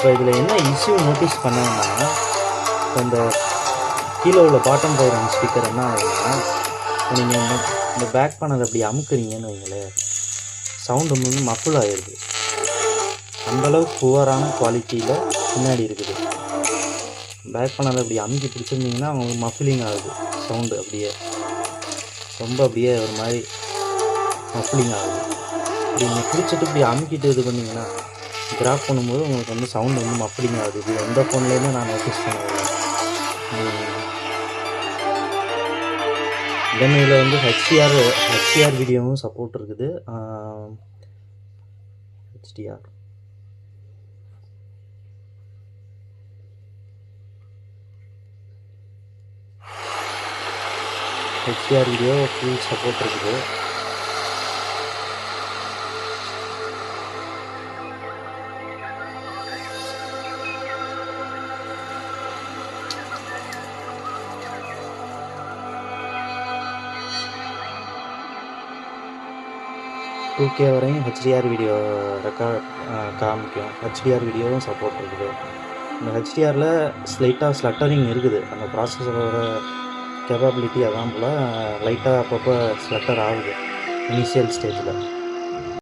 இப்போ இதில் என்ன இஷ்யூ நோட்டீஸ் பண்ணேன்னா, இப்போ இந்த கீழே உள்ள பாட்டம் பைரன் ஸ்பீக்கர் என்ன ஆகுதுன்னா, நீங்கள் இந்த பேக் பேனல் அப்படி அமுக்குறீங்கன்னு வைங்களேன், சவுண்டு வந்து மஃபுல் ஆகிடுது. அந்தளவுக்கு புவரான குவாலிட்டியில் பின்னாடி இருக்குது. பேக் பேனல் அப்படி அமுக்கி பிடிச்சிருந்தீங்கன்னா அவங்களுக்கு மஃபிலிங் ஆகுது. சவுண்டு அப்படியே ரொம்ப அப்படியே ஒரு மாதிரி மஃபிலிங் ஆகுது. இப்படி நீங்கள் பிடிச்சிட்டு இப்படி அமுக்கிட்டு இது பண்ணிங்கன்னா கிராப் பண்ணும்போது உங்களுக்கு வந்து சவுண்டு வந்து மஃபிலிங் ஆகுது. இது எந்த ஃபோன்லேயுமே நான் நோட்டீஸ் பண்ணுவேன். தென் இதில் வந்து ஹெச்டிஆர் வீடியோவும் சப்போர்ட் இருக்குது. ஹெச்டிஆர் வீடியோ ஃபுல் சப்போர்ட் இருக்குது. டூகே வரையும் ஹெச்டிஆர் வீடியோ ரெக்கார்ட் காமிக்கும். ஹெச்டிஆர் வீடியோவும் சப்போர்ட் இருக்குது. இந்த ஹெச்டிஆரில் ஸ்லைட்டாக ஸ்லட்டரிங் இருக்குது. அந்த ப்ராசஸரோட கேப்பபிலிட்டி அதான் போல் லைட்டாக அப்பப்போ ஸ்லட்டர் ஆகுது இனிஷியல் ஸ்டேஜில்.